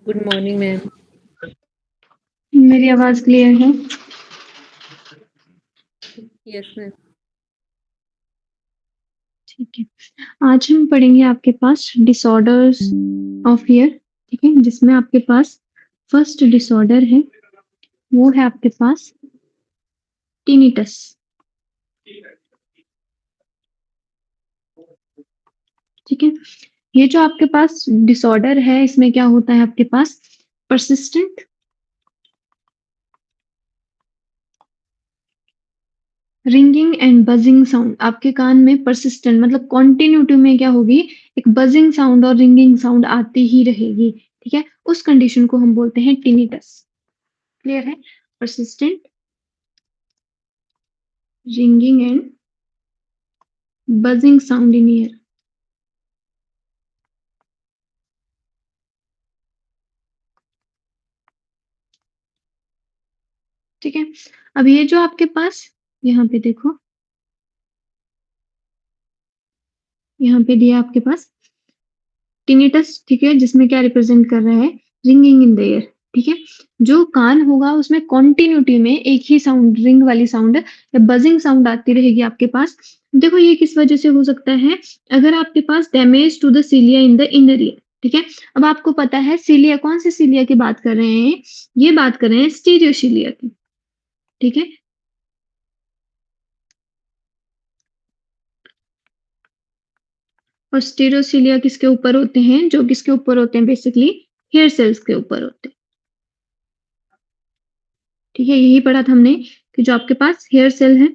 Good morning ma'am. मेरी आवाज clear है? Yes ma'am. ठीक है। आज हम पढ़ेंगे आपके पास डिसऑर्डर्स ऑफ ईयर, ठीक है, जिसमें आपके पास फर्स्ट डिसऑर्डर है, वो है आपके पास टिनिटस। ठीक है, ये जो आपके पास डिसऑर्डर है, इसमें क्या होता है आपके पास persistent ringing and buzzing sound. आपके कान में परसिस्टेंट मतलब कॉन्टिन्यूटी में क्या होगी, एक बजिंग साउंड और रिंगिंग साउंड आती ही रहेगी। ठीक है, उस कंडीशन को हम बोलते हैं टिनिटस। क्लियर है? Persistent ringing and buzzing sound in year. ठीक है, अब ये जो आपके पास यहाँ पे देखो, यहाँ पे दिया आपके पास टिनिटस, ठीक है, जिसमें क्या रिप्रेजेंट कर रहा है, रिंगिंग इन द ईयर। ठीक है, जो कान होगा उसमें कॉन्टिन्यूटी में एक ही साउंड, रिंग वाली साउंड या बजिंग साउंड आती रहेगी आपके पास। देखो ये किस वजह से हो सकता है, अगर आपके पास damage to the cilia in the inner ear. ठीक है, अब आपको पता है सीलिया, कौन से सीलिया की बात कर रहे हैं, ये बात कर रहे हैं स्टीरियोसीलिया की। ठीक है, और स्टेरोसीलिया किसके ऊपर होते हैं, जो किसके ऊपर होते हैं, बेसिकली हेयर सेल्स के ऊपर होते हैं। ठीक है, यही पढ़ा था हमने कि जो आपके पास हेयर सेल है,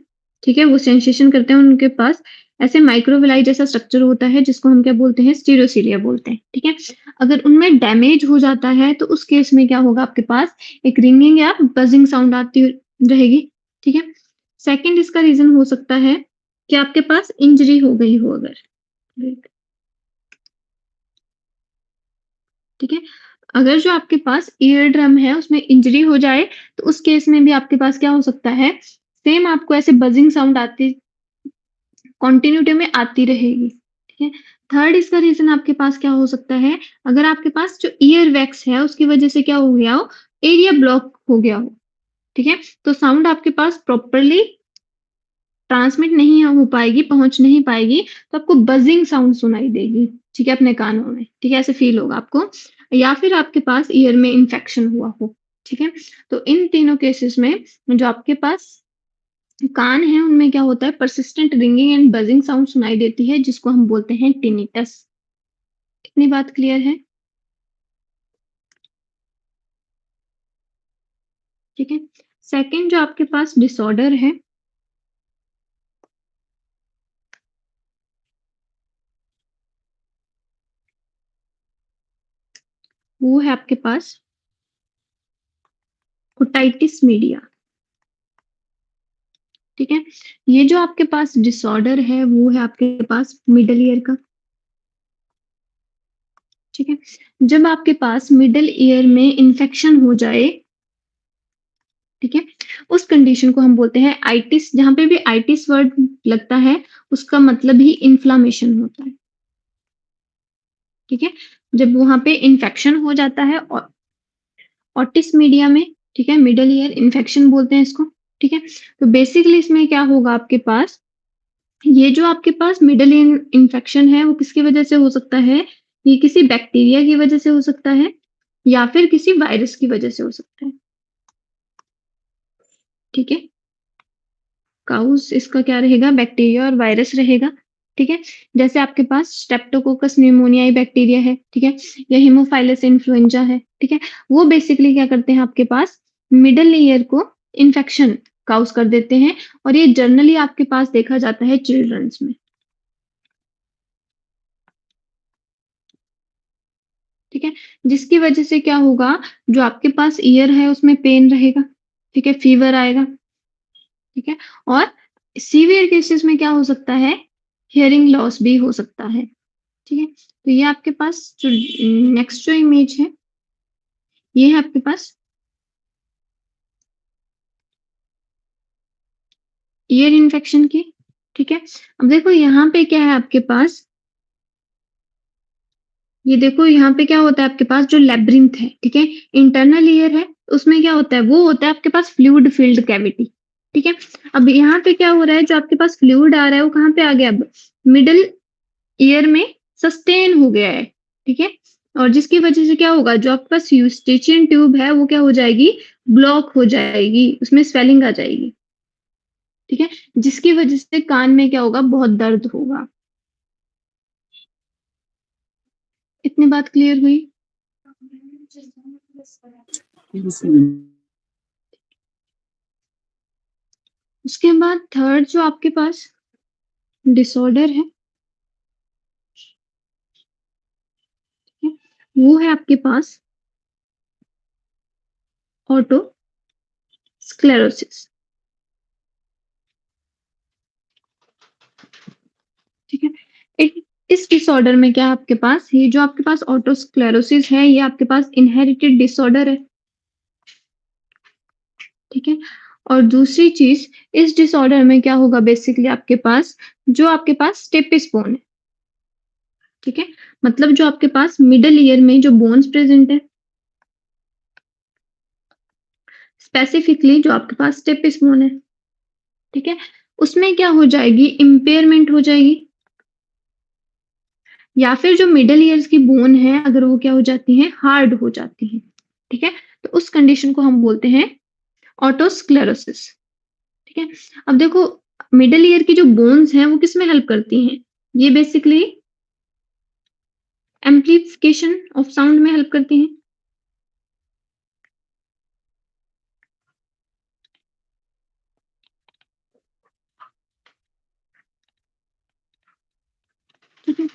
ठीक है, वो सेंसेशन करते हैं, उनके पास ऐसे माइक्रोविलाई जैसा स्ट्रक्चर होता है, जिसको हम क्या बोलते हैं, स्टीरोसीलिया बोलते हैं। ठीक है, अगर उनमें डैमेज हो जाता है तो उस केस में क्या होगा, आपके पास एक रिंगिंग या बजिंग साउंड आती रहेगी। ठीक है, सेकंड इसका रीजन हो सकता है कि आपके पास इंजरी हो गई हो अगर। ठीक है, अगर जो आपके पास ईयर ड्रम है उसमें इंजरी हो जाए तो उस केस में भी आपके पास क्या हो सकता है, सेम आपको ऐसे बजिंग साउंड आती कंटिन्यूटी में आती रहेगी। ठीक है, थर्ड इसका रीजन आपके पास क्या हो सकता है, अगर आपके पास जो ईयर वैक्स है उसकी वजह से क्या हो गया हो, एरिया ब्लॉक हो गया हो। ठीक है, तो साउंड आपके पास प्रॉपरली ट्रांसमिट नहीं हो पाएगी, पहुंच नहीं पाएगी, तो आपको बजिंग साउंड सुनाई देगी। ठीक है, अपने कानों में। ठीक है, ऐसे फील होगा आपको, या फिर आपके पास ईयर में इंफेक्शन हुआ हो। ठीक है, तो इन तीनों केसेस में जो आपके पास कान है उनमें क्या होता है, persistent ringing and buzzing sound सुनाई देती है, जिसको हम बोलते हैं टिनिटस। इतनी बात क्लियर है? ठीक है, सेकंड जो आपके पास डिसऑर्डर है, वो है आपके पास ओटाइटिस मीडिया। ठीक है, ये जो आपके पास डिसऑर्डर है वो है आपके पास मिडल ईयर का। ठीक है, जब आपके पास मिडल ईयर में इंफेक्शन हो जाए, ठीक है, उस कंडीशन को हम बोलते हैं आइटिस। जहां पे भी आइटिस वर्ड लगता है उसका मतलब ही इन्फ्लामेशन होता है। ठीक है, जब वहां पे इंफेक्शन हो जाता है और ऑटिस मीडिया में, ठीक है, मिडल ईयर इन्फेक्शन बोलते हैं इसको। ठीक है, तो बेसिकली इसमें क्या होगा आपके पास, ये जो आपके पास मिडल ईयर इन्फेक्शन है वो किसकी वजह से हो सकता है, ये किसी बैक्टीरिया की वजह से हो सकता है या फिर किसी वायरस की वजह से हो सकता है। ठीक है, काउस इसका क्या रहेगा, बैक्टीरिया और वायरस रहेगा। ठीक है, जैसे आपके पास स्ट्रेप्टोकोकस न्यूमोनियाई बैक्टीरिया है, ठीक है, या हीमोफाइलस इन्फ्लुएंजा है। ठीक है, वो बेसिकली क्या करते हैं आपके पास, मिडल ईयर को इन्फेक्शन काउस कर देते हैं, और ये जनरली आपके पास देखा जाता है चिल्ड्रंस में। ठीक है, जिसकी वजह से क्या होगा, जो आपके पास ईयर है उसमें पेन रहेगा। ठीक है, फीवर आएगा। ठीक है, और सीवियर केसेस में क्या हो सकता है, हियरिंग लॉस भी हो सकता है। ठीक है, तो ये आपके पास जो नेक्स्ट जो इमेज है, ये है आपके पास ईयर इन्फेक्शन की। ठीक है, अब देखो यहाँ पे क्या है आपके पास, ये देखो यहाँ पे क्या होता है आपके पास जो लैब्रिन्थ है, ठीक है? इंटरनल ईयर है, उसमें क्या होता है वो होता है आपके पास फ्लूइड फिल्ड कैविटी, ठीक है? अब यहाँ पे क्या हो रहा है जो आपके पास फ्लूइड आ रहा है वो कहाँ पे आ गया अब? मिडल ईयर में सस्टेन हो गया है, ठीक है? और जिसकी वजह से क्या होगा जो आपके पास यूस्टेचियन ट्यूब है वो क्या हो जाएगी? ब्लॉक हो जाएगी, उसमें स्वेलिंग आ जाएगी, ठीक है? जिसकी वजह से कान में क्या होगा? बहुत दर्द होगा। इतनी बात क्लियर हुई? उसके बाद थर्ड जो आपके पास डिसऑर्डर है, वो है आपके पास ऑटो स्क्लेरोसिस, ठीक है? इस डिसऑर्डर में क्या है आपके पास ये जो आपके पास ऑटो स्क्लेरोसिस है ये आपके पास इनहेरिटेड डिसऑर्डर है, ठीक है? और दूसरी चीज इस डिसऑर्डर में क्या होगा बेसिकली आपके पास जो आपके पास स्टेपिस बोन है, ठीक है? मतलब जो आपके पास मिडल ईयर में जो बोन्स प्रेजेंट है स्पेसिफिकली जो आपके पास स्टेपिस बोन है, ठीक है? उसमें क्या हो जाएगी? इम्पेयरमेंट हो जाएगी या फिर जो मिडल ईयर्स की बोन है अगर वो क्या हो जाती है? हार्ड हो जाती है, ठीक है? तो उस कंडीशन को हम बोलते हैं ऑटोस्क्लेरोसिस, ठीक है? अब देखो मिडल ईयर की जो बोन्स हैं वो किसमें हेल्प करती हैं? ये बेसिकली एम्प्लीफिकेशन ऑफ साउंड में हेल्प करती हैं, ठीक है?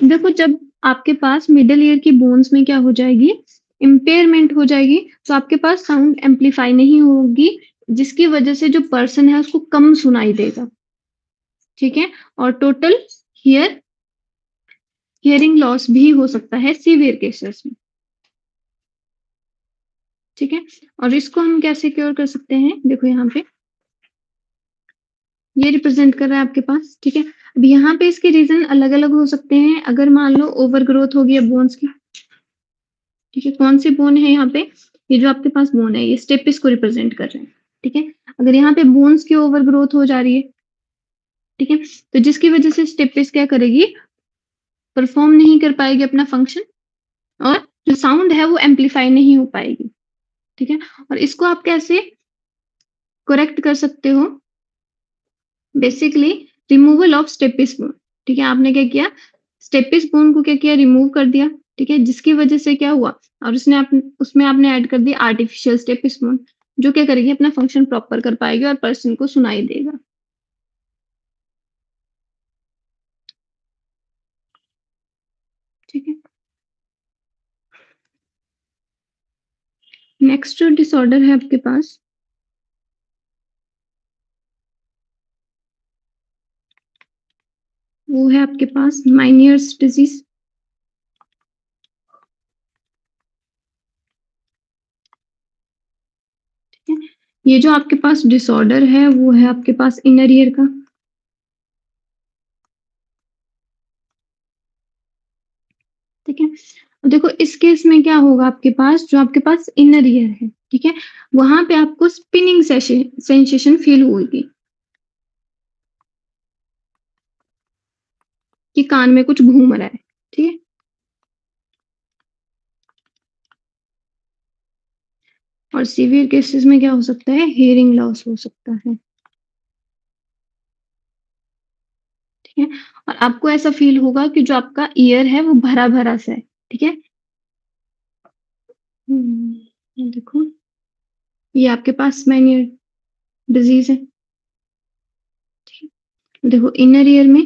देखो जब आपके पास मिडल ईयर की बोन्स में क्या हो जाएगी? इम्पेयरमेंट हो जाएगी, तो आपके पास साउंड एम्प्लीफाई नहीं होगी, जिसकी वजह से जो पर्सन है उसको कम सुनाई देगा, ठीक है? और टोटल हियरिंग लॉस भी हो सकता है सीवियर केसेस में, ठीक है? और इसको हम कैसे क्योर कर सकते हैं? देखो यहाँ पे ये रिप्रेजेंट कर रहा है आपके पास, ठीक है? अब यहाँ पे इसके रीजन अलग-अलग हो सकते हैं। अगर मान लो ओवर ग्रोथ हो गई है बोन्स की, ठीक है? कौन सी बोन है यहाँ पे? ये जो आपके पास बोन है ये स्टेपिस को रिप्रेजेंट कर रहे हैं, ठीक है? अगर यहाँ पे बोन्स की ओवर ग्रोथ हो जा रही है, ठीक है? तो जिसकी वजह से स्टेपिस क्या करेगी? परफॉर्म नहीं कर पाएगी अपना फंक्शन और जो साउंड है वो एम्प्लीफाई नहीं हो पाएगी, ठीक है? और इसको आप कैसे करेक्ट कर सकते हो? Basically removal of stapes bone, ठीक है? आपने क्या किया? स्टेपिस बोन को क्या किया? रिमूव कर दिया, ठीक है? जिसकी वजह से क्या हुआ? और उसमें आपने ऐड कर दिया आर्टिफिशियल स्टेपिस बोन, जो क्या करेगी? अपना फंक्शन प्रॉपर कर पाएगी और पर्सन को सुनाई देगा, ठीक है? नेक्स्ट जो डिसऑर्डर है आपके पास वो है आपके पास माइनियर्स डिजीज, ठीक है? ये जो आपके पास डिसऑर्डर है वो है आपके पास इनर ईयर का, ठीक है? अब देखो इस केस में क्या होगा आपके पास जो आपके पास इनर ईयर है, ठीक है? वहां पे आपको स्पिनिंग सेंसेशन फील होगी कि कान में कुछ घूम रहा है, ठीक है? और सीवियर केसेस में क्या हो सकता है? हियरिंग लॉस हो सकता है, ठीक है? और आपको ऐसा फील होगा कि जो आपका ईयर है वो भरा भरा सा है, ठीक है? ये देखो ये आपके पास मैनियर डिजीज है, ठीक है? देखो इनर ईयर में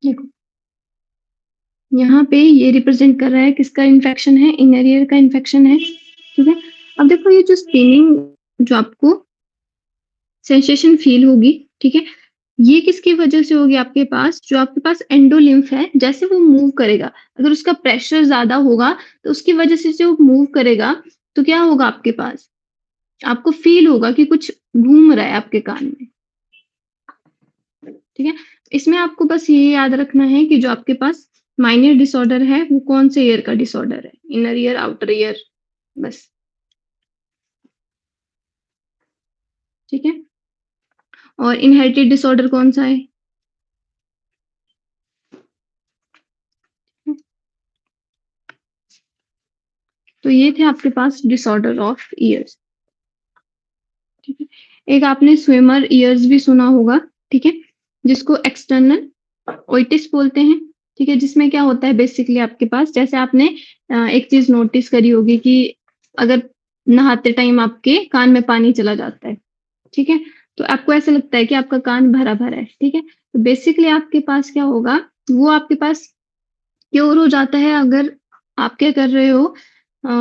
देखो यहाँ पे ये रिप्रेजेंट कर रहा है किसका इन्फेक्शन है? इनर ईयर का इन्फेक्शन है, ठीक है? अब देखो ये जो स्पिनिंग जो आपको सेंसेशन फील होगी, ठीक है? ये किसकी वजह से होगी आपके पास? जो आपके पास एंडोलिम्फ है, जैसे वो मूव करेगा, अगर उसका प्रेशर ज़्यादा होगा, तो उसकी वजह से जो मूव करेगा, तो क्या होगा आपके पास? आपको फ़ील होगा कि कुछ घूम रहा है आपके कान में, ठीक है? इसमें आपको बस ये याद रखना है कि जो आपके पास माइनर डिसऑर्डर है, वो कौन से ईयर का डिसऑर्डर है, इनर ईयर, आउटर ईयर, बस। ठीक है? और इनहेरिटेड डिसऑर्डर कौन-सा है? तो ये थे आपके पास डिसऑर्डर ऑफ ईयर्स। ठीक है? एक आपने स्विमर ईयर्स भी सुना होगा, ठीक है? जिसको एक्सटर्नल ओटिस बोलते हैं, ठीक है? जिसमें क्या होता है बेसिकली आपके पास, जैसे आपने एक चीज़ नोटिस करी होगी कि अगर नहाते टाइम आपके कान में पानी चला जाता है, ठीक है? तो आपको ऐसा लगता है कि आपका कान भरा-भरा है, ठीक है? तो बेसिकली आपके पास क्या होगा, वो आपके पास क्योर हो जाता है अगर आप क्या कर रहे हो, अ,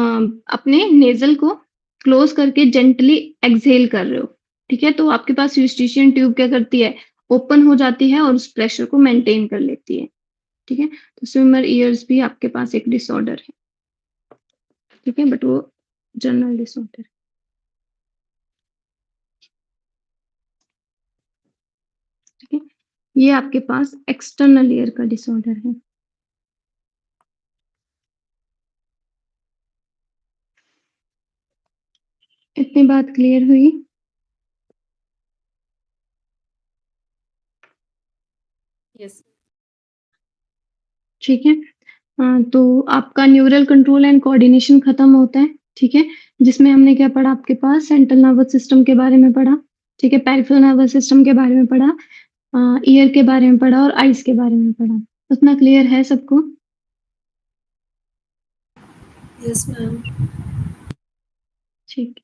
अपने नेज़ल को क्लोज़ करके जेंटली एक्सहेल कर रहे हो, ठीक है? तो आपके पास यूस्टेशियन ट्यूब क्या करती है, ओपन हो जाती है और उस प्रेशर को मेंटेन कर लेती है, ठीक है? तो स्विमर ईयर्स भी आपके पास एक डिसऑर्डर है, ठीक है? बट वो जनरल डिसऑर्डर है, ठीक है? ये आपके पास एक्सटर्नल ईयर का डिसऑर्डर है। इतनी बात क्लियर हुई? यस। ठीक है? तो आपका न्यूरल कंट्रोल एंड कोऑर्डिनेशन खत्म होता है, ठीक है? जिसमें हमने क्या पढ़ा आपके पास, सेंट्रल नर्वस सिस्टम के बारे में पढ़ा, ठीक है? पेरिफेरल नर्वस सिस्टम के बारे में पढ़ा, ईयर के बारे में पढ़ा और आइज़ के बारे में पढ़ा। उतना क्लियर है सबको? Yes ma'am. ठीक।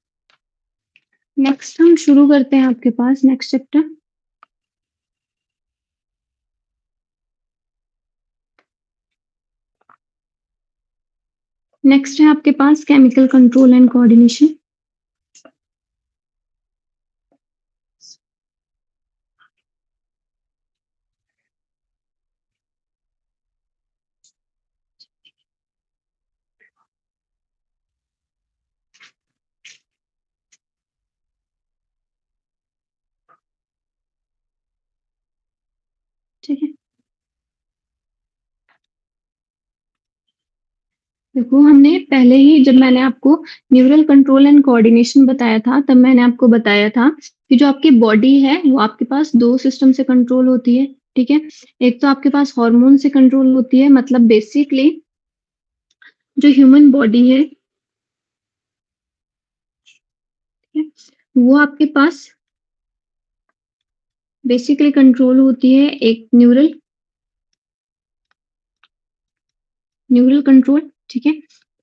नेक्स्ट हम शुरू करते हैं आपके पास नेक्स्ट चैप्टर। नेक्स्ट है आपके पास केमिकल कंट्रोल एंड कोऑर्डिनेशन। ठीक है? देखो हमने पहले ही जब मैंने आपको न्यूरल कंट्रोल एंड कोऑर्डिनेशन बताया था, तब मैंने आपको बताया था कि जो आपकी बॉडी है, वो आपके पास 2 सिस्टम से कंट्रोल होती है, ठीक है? एक तो आपके पास हार्मोन से कंट्रोल होती है, मतलब बेसिकली जो ह्यूमन बॉडी है, ठीक है? वो आपके पास बेसिकली कंट्रोल होती है एक न्यूरल कंट्रोल, ठीक है?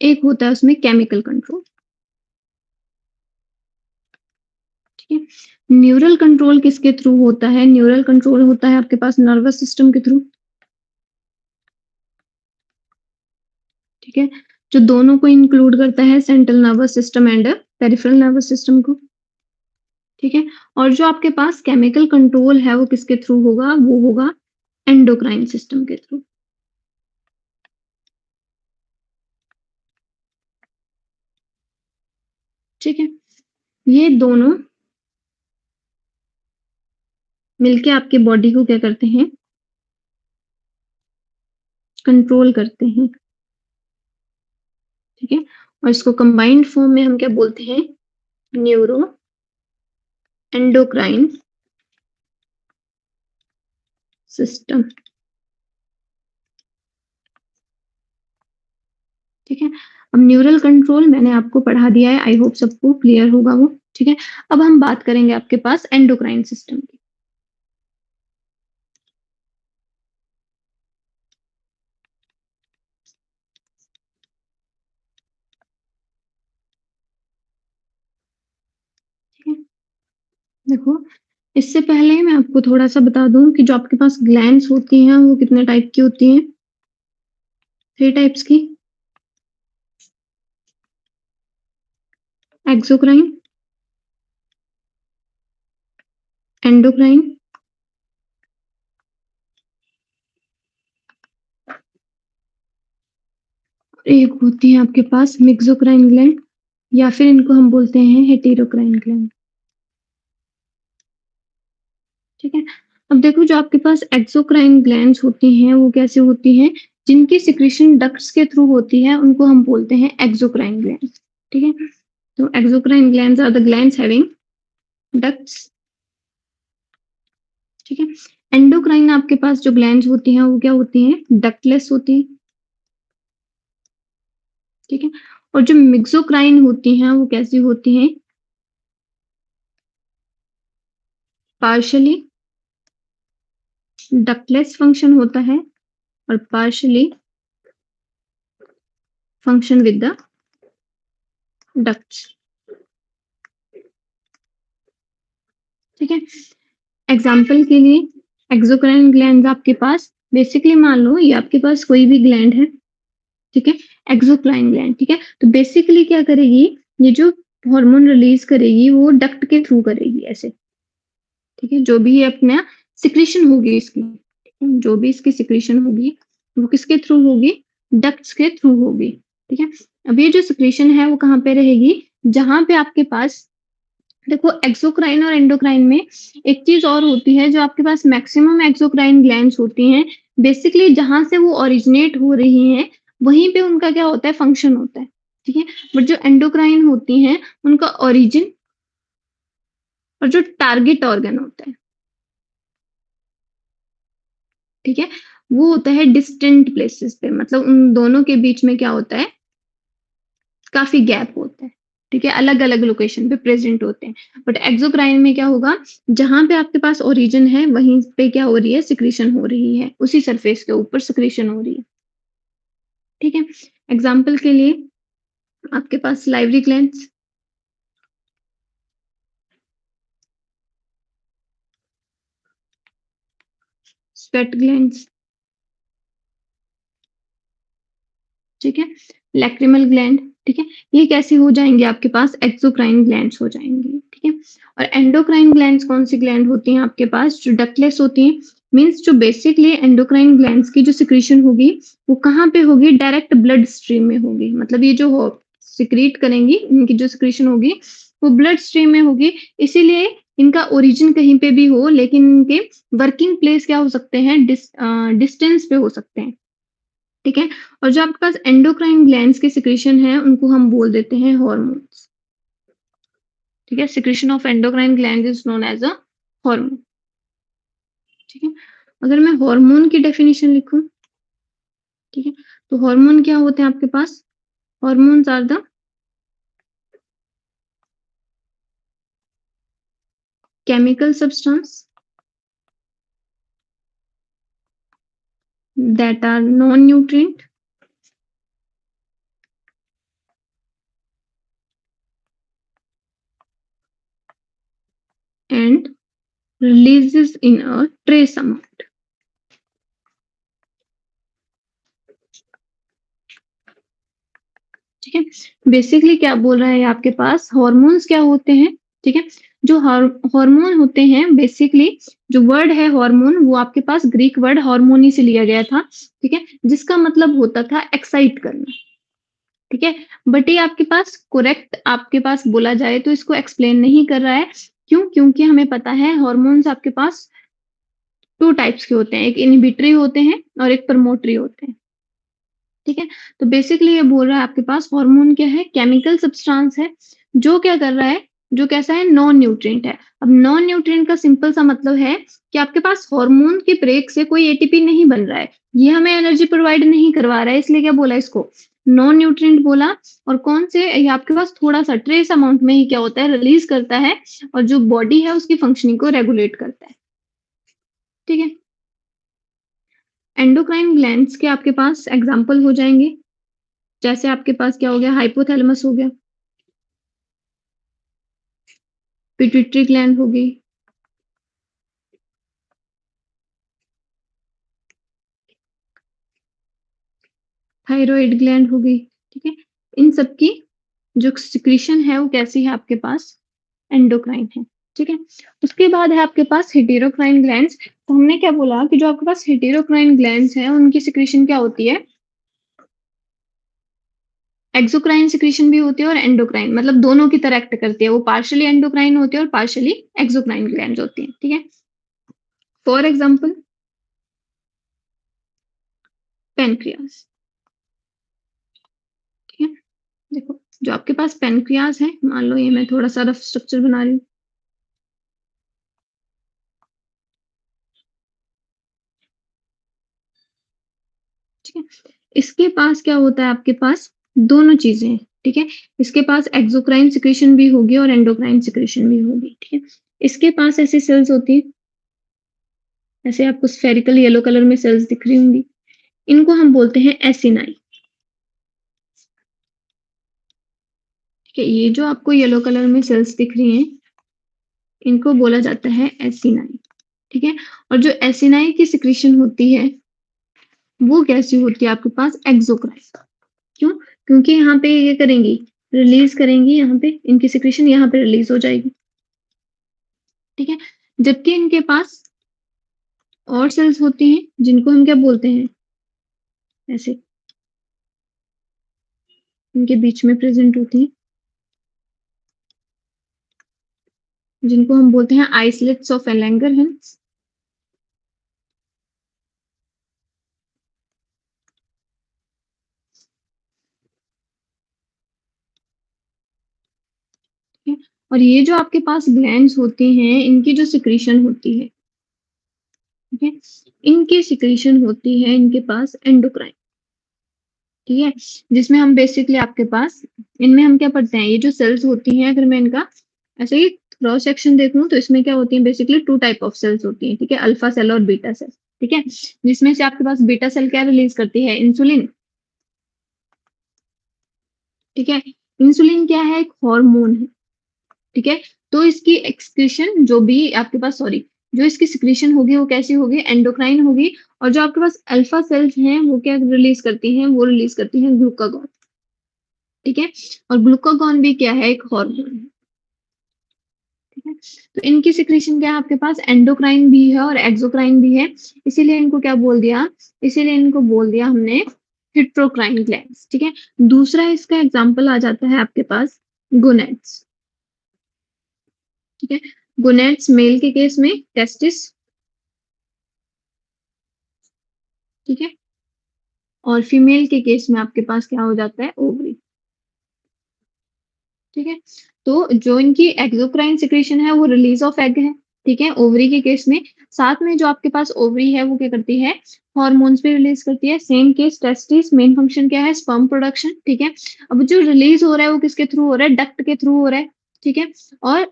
एक होता है उसमें केमिकल कंट्रोल, ठीक है? न्यूरल कंट्रोल किसके थ्रू होता है? न्यूरल कंट्रोल होता है आपके पास नर्वस सिस्टम के थ्रू, ठीक है? जो दोनों को इंक्लूड करता है, central nervous system and peripheral nervous system को, ठीक है? और जो आपके पास केमिकल कंट्रोल है वो किसके थ्रू होगा? वो होगा एंडोक्राइन सिस्टम के थ्रू, ठीक है? ये दोनों मिलके आपके बॉडी को क्या करते हैं? कंट्रोल करते हैं, ठीक है? और इसको कंबाइंड फॉर्म में हम क्या बोलते हैं? न्यूरो एंडोक्राइन सिस्टम, ठीक है? अब न्यूरल कंट्रोल मैंने आपको पढ़ा दिया है, आई होप सबको क्लियर होगा वो, ठीक है? अब हम बात करेंगे आपके पास एंडोक्राइन सिस्टम की। ठीक है? देखो, इससे पहले मैं आपको थोड़ा-सा बता दूँ कि जो आपके पास ग्लैंड्स होती हैं, वो कितने टाइप की होती हैं? 3 टाइप्स की। एक्सोक्राइन, एंडोक्राइन, एक होती है आपके पास मेसोक्राइन ग्लैंड या फिर इनको हम बोलते हैं हेटेरोक्राइन ग्लैंड, ठीक है? अब देखो जो आपके पास एक्सोक्राइन ग्लैंड्स होती हैं, वो कैसे होती हैं? जिनकी सिक्रीशन डक्ट्स के थ्रू होती है, उनको हम बोलते हैं एक्सोक्राइन ग्लैंड्स, ठीक है? तो exocrine glands are the glands having ducts, ठीक है? एंडोक्राइन आपके पास जो ग्लैंड्स होती हैं, वो क्या होती हैं? डक्टलेस होती हैं, ठीक है? और जो मिक्सोक्राइन होती हैं, वो कैसी होती हैं? पार्शियली डक्टलेस फंक्शन होता है और partially function with the ducts, ठीक है? एग्जाम्पल के लिए एक्सोक्राइन ग्लैंड आपके पास बेसिकली मान लो ये आपके पास कोई भी ग्लैंड है, ठीक है? एक्सोक्राइन ग्लैंड, ठीक है? तो बेसिकली क्या करेगी, ये जो हार्मोन रिलीज करेगी वो डक्ट के थ्रू करेगी ऐसे, ठीक है? जो भी ये अपना सिक्रीशन होगी इसकी, ठीक है? जो भी इसकी सिक्रीशन होगी वो किसके थ्रू होगी? डक्ट्स के थ्रू होगी, ठीक है? अब ये जो सिक्रीशन है वो कहाँ पे रहेगी? जहां पे आपके पास देखो एक्सोक्राइन और एंडोक्राइन में एक चीज और होती है, जो आपके पास मैक्सिमम एक्सोक्राइन ग्लैंड्स होती हैं, बेसिकली जहां से वो ओरिजिनेट हो रही हैं वहीं पे उनका क्या होता है? फंक्शन होता है, ठीक है? बट जो एंडोक्राइन होती हैं उनका ओरिजिन और जो टारगेट ऑर्गन होता है, ठीक है, वो होता है डिस्टेंट प्लेसेस पे, मतलब उन दोनों के बीच में क्या होता है? काफी गैप होता है, ठीक है? अलग-अलग लोकेशन पे प्रेजेंट होते हैं। बट एक्सोक्राइन में क्या होगा? जहाँ पे आपके पास ओरिजिन है वहीं पे क्या हो रही है? सिक्रीशन हो रही है, उसी सरफेस के ऊपर सिक्रीशन हो रही है, ठीक है? एग्जाम्पल के लिए आपके पास लाइवरी ग्लैंड्स, स्वेट ग्लैंड्स, ठीक है? लैक्रिमल ग्लैंड, ठीक है? ये कैसे हो जाएंगे? आपके पास एक्सोक्राइन ग्लैंड्स हो जाएंगे, ठीक है? और एंडोक्राइन ग्लैंड्स कौन सी ग्लैंड होती हैं आपके पास? जो डक्टलेस होती हैं, मीन्स जो बेसिकली एंडोक्राइन ग्लैंड्स की जो सिक्रीशन होगी वो कहाँ पे होगी? डायरेक्ट ब्लड स्ट्रीम में होगी, मतलब ये जो हो सिक्रीट करेंगी, इनकी जो सिक्रीशन होगी वो ब्लड स्ट्रीम में होगी, इसीलिए इनका ओरिजिन कहीं पे भी हो लेकिन इनके वर्किंग प्लेस क्या हो सकते हैं? डिस्टेंस पे हो सकते हैं, ठीक है? और जो आपके पास एंडोक्राइन ग्लैंड्स के सिक्रीशन है उनको हम बोल देते हैं हॉर्मोन्स, ठीक है? Secretion of endocrine gland is known as a hormone, ठीक है? अगर मैं हार्मोन की डेफिनेशन लिखूं, ठीक है, तो हार्मोन क्या होते हैं आपके पास? Hormones are the chemical substance that are non-nutrient and releases in a trace amount, ठीक है? बेसिकली क्या बोल रहा है आपके पास? हार्मोन्स क्या होते हैं, ठीक है? जो हार्मोन होते हैं बेसिकली, जो वर्ड है हार्मोन वो आपके पास ग्रीक वर्ड हार्मोनी से लिया गया था, ठीक है? जिसका मतलब होता था एक्साइट करना, ठीक है? बट ये आपके पास करेक्ट आपके पास बोला जाए तो इसको एक्सप्लेन नहीं कर रहा है, क्यों? क्योंकि हमें पता है हार्मोन्स आपके पास टू टाइप्स के होते हैं, एक इनहिबिटरी होते हैं और एक प्रमोटरी होते हैं, ठीक है? तो बेसिकली ये बोल रहा है आपके पास हार्मोन क्या है? केमिकल सब्सटेंस है, जो क्या कर रहा है? जो कैसा है? नॉन न्यूट्रिएंट है। अब नॉन न्यूट्रिएंट का सिंपल सा मतलब है कि आपके पास हार्मोन के ब्रेक से कोई एटीपी नहीं बन रहा है, ये हमें एनर्जी प्रोवाइड नहीं करवा रहा है, इसलिए क्या बोला इसको? नॉन न्यूट्रिएंट बोला। और कौन से? ये आपके पास थोड़ा सा ट्रेस अमाउंट में ही क्या होता है? रिलीज करता है और जो बॉडी है उसकी फंक्शनिंग को रेगुलेट करता है, ठीक है? एंडोक्राइन ग्लैंड्स के आपके पास एग्जाम्पल हो जाएंगे, जैसे आपके पास क्या हो गया? हाइपोथैलेमस हो गया, पिट्यूटरी ग्लैंड हो गई, थायराइड ग्लैंड हो गई, ठीक है? इन सब की जो सिक्रीशन है वो कैसी है आपके पास? एंडोक्राइन है, ठीक है? उसके बाद है आपके पास हेटेरोक्राइन ग्लैंड्स। तो हमने क्या बोला कि जो आपके पास हेटेरोक्राइन ग्लैंड्स हैं उनकी सिक्रीशन क्या होती है? एक्सोक्राइन सिक्रीशन भी होती है और एंडोक्राइन, मतलब दोनों की तरह एक्ट करती है, वो पार्शियली एंडोक्राइन होती है और पार्शियली एक्सोक्राइन ग्लैंड्स होती है, ठीक है? For example pancreas. ठीक है, देखो जो आपके पास पेनक्रियाज है, मान लो ये मैं थोड़ा सा रफ स्ट्रक्चर बना रही हूँ। ठीक है, इसके पास क्या होता है, आपके पास दोनों चीजें हैं। ठीक है, इसके पास एक्सोक्राइन सिक्रीशन भी होगी और एंडोक्राइन सिक्रीशन भी होगी। ठीक है, इसके पास ऐसी सेल्स होती है, ऐसे आपको स्फेरिकल येलो कलर में सेल्स दिख रही होंगी, इनको हम बोलते हैं एसिनाई। ठीक है, ये जो आपको येलो कलर में सेल्स दिख रही हैं, इनको बोला जाता है एसिनाई। ठीक है, और जो एसिनाई की सिक्रीशन होती है वो कैसी होती है, आपके पास एक्सोक्राइन। क्यों? क्योंकि यहाँ पे ये करेंगी, रिलीज करेंगी, यहाँ पे इनकी सिक्रीशन यहाँ पे रिलीज हो जाएगी। ठीक है, जबकि इनके पास और सेल्स होती हैं जिनको हम क्या बोलते हैं, ऐसे इनके बीच में प्रेजेंट होती हैं, जिनको हम बोलते हैं आइसलेट्स ऑफ लैंगरहैंस। ठीक है, और ये जो आपके पास ग्लैंड्स होते हैं, इनकी जो सिक्रीशन होती है, ठीक है, इनकी सिक्रीशन होती है इनके पास एंडोक्राइन। ठीक है, जिसमें हम बेसिकली आपके पास, इनमें हम क्या पढ़ते हैं, ये जो सेल्स होती हैं, अगर मैं इनका ऐसे ही क्रॉस सेक्शन देखूं तो इसमें क्या होती है, basically two type of cells होती हैं। ठीक है, अल्फा सेल और बीटा सेल। ठीक है, जिसमें से आपके पास बीटा सेल क्या रिलीज करती है, इंसुलिन। ठीक है, इंसुलिन क्या है, एक हार्मोन है। ठीक है, तो इसकी एक्सक्रीशन जो भी आपके पास, सॉरी, जो इसकी सिक्रीशन होगी वो कैसी होगी, एंडोक्राइन होगी। और जो आपके पास अल्फा सेल्स हैं वो क्या रिलीज करती हैं, वो रिलीज करती हैं ग्लूकागॉन। ठीक है, और ग्लूकागॉन भी क्या है, एक हार्मोन है। ठीक है, तो इनकी सिक्रीशन क्या है, आपके पास एंडोक्राइन भी है और एक्सोक्राइन भी है। इसीलिए इनको क्या बोल दिया, इसीलिए इनको बोल दिया हमने हिट्रोक्राइन ग्लैंड्स। ठीक है, दूसरा इसका एग्जांपल आ जाता है आपके पास गोनेड्स। ठीक है, गोनेड्स मेल के केस में टेस्टिस। ठीक है, और फीमेल के केस में आपके पास क्या हो जाता है, ओवरी। ठीक है, तो जो इनकी एक्सोक्राइन सिक्रीशन है वो रिलीज ऑफ एग है। ठीक है, ओवरी के केस में, साथ में जो आपके पास ओवरी है वो क्या करती है, हॉर्मोन्स भी रिलीज करती है। Same case testis, main function क्या है, स्पर्म प्रोडक्शन। ठीक है, अब जो रिलीज हो रहा है वो किसके थ्रू हो रहा है, डक्ट के थ्रू हो रहा है। ठीक है, और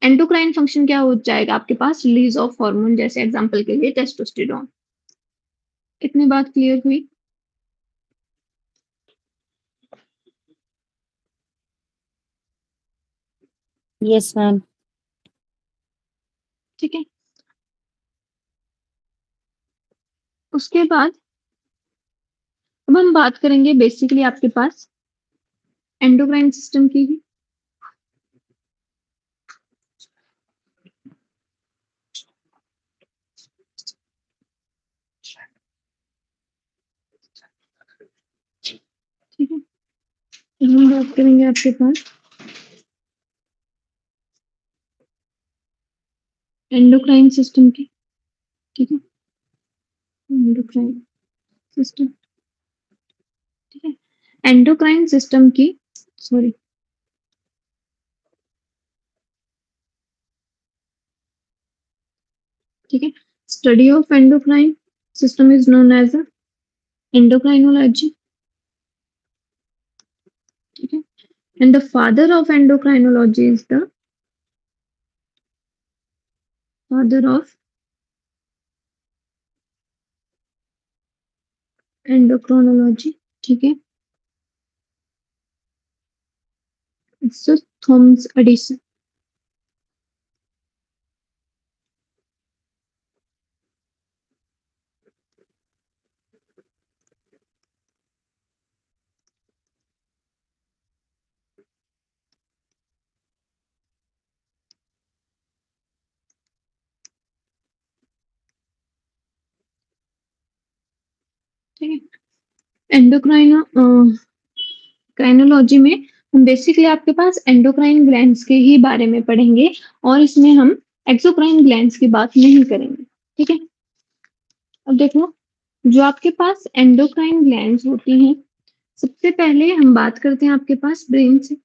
एंडोक्राइन फंक्शन क्या हो जाएगा आपके पास, रिलीज ऑफ हार्मोन, जैसे एग्जांपल के लिए टेस्टोस्टेरोन। कितनी बात क्लियर हुई? Yes ma'am. ठीक है, उसके बाद अब हम बात करेंगे बेसिकली आपके पास एंडोक्राइन सिस्टम की ही। ठीक है, तो हम बात करेंगे आपके पास एंडोक्राइन सिस्टम की। ठीक है, एंडोक्राइन सिस्टम। ठीक है, एंडोक्राइन सिस्टम की, सॉरी, ठीक है, study of endocrine system is known as endocrinology. ठीक है, and the father of endocrinology is the father of endocrinology. ठीक है, इट्स थॉमस एडिसन। ठीक है, एंडोक्राइनो काइनोलॉजी में हम बेसिकली आपके पास एंडोक्राइन ग्लैंड्स के ही बारे में पढ़ेंगे, और इसमें हम एक्सोक्राइन ग्लैंड्स की बात नहीं करेंगे। ठीक है। अब देखो, जो आपके पास एंडोक्राइन ग्लैंड्स होती हैं, सबसे पहले हम बात करते हैं आपके पास ब्रेन से।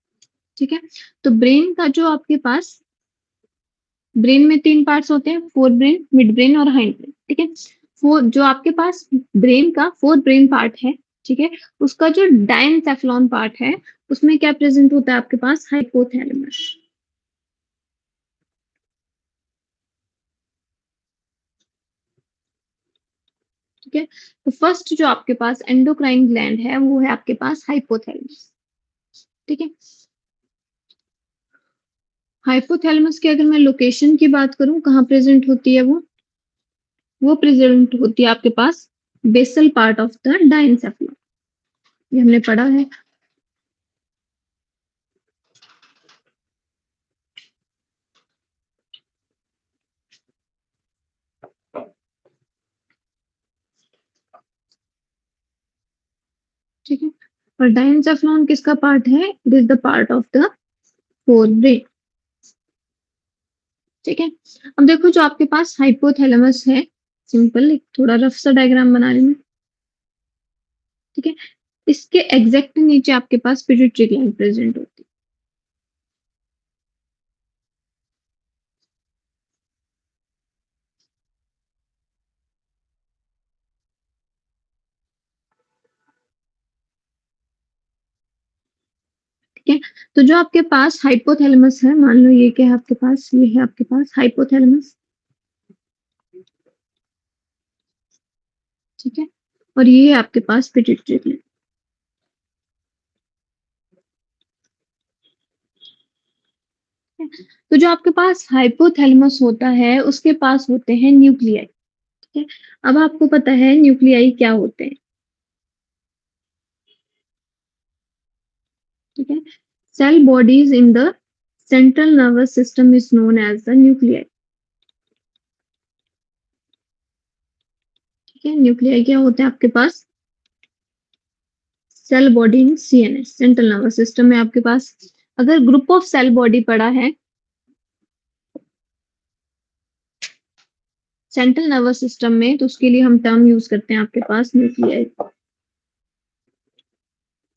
ठीक है, तो ब्रेन का जो आपके पास, ब्रेन में 3 पार्ट्स होते हैं, फोर ब्रेन, मिड ब्रेन और हाइंड ब्रेन। ठीक है, फोर जो आपके पास ब्रेन का फोर ब्रेन पार्ट है, ठीक है, उसका जो डायनसेफ्लॉन पार्ट है, उसमें क्या प्रेजेंट होता है आपके पास? हाइपोथैलेमस। ठीक है, तो फर्स्ट जो आपके पास एंडोक्राइन ग्लैंड है वो है आपके पास हाइपोथैलेमस। ठीक है, हाइपोथैलेमस की अगर मैं लोकेशन की बात करूं, कहाँ प्रेजेंट होती है वो प्रेजेंट होती है आपके पास basal part of the diencephalon. ये हमने पढ़ा है। ठीक है, और डायनसेफ्लॉन किसका पार्ट है? It is the part of the fore brain. ठीक है, अब देखो जो आपके पास हाइपोथैलेमस है, सिंपल एक थोड़ा रफ सा डायग्राम बना रही हूँ। ठीक है, इसके एग्जैक्ट नीचे आपके पास पिट्यूटरी ग्लैंड प्रेजेंट होती है। ठीक है, तो जो आपके पास हाइपोथैलेमस है, मान लो ये क्या है आपके पास? ये है आपके पास हाइपोथैलेमस। ठीक है, और ये है आपके पास पिट्यूटरी ग्लैंड। तो जो आपके पास हाइपोथैलेमस होता है, उसके पास होते हैं न्यूक्लियाई। ठीक है, अब आपको पता है न्यूक्लियाई क्या होते हैं। ठीक है, cell bodies in the central nervous system is known as the nuclei. ठीक है, न्यूक्लियाई क्या होते हैं आपके पास? Cell body in CNS, central nervous system में आपके पास अगर ग्रुप ऑफ सेल बॉडी पड़ा है सेंट्रल नर्वस सिस्टम में, तो उसके लिए हम टर्म यूज करते हैं आपके पास न्यूक्लियाई।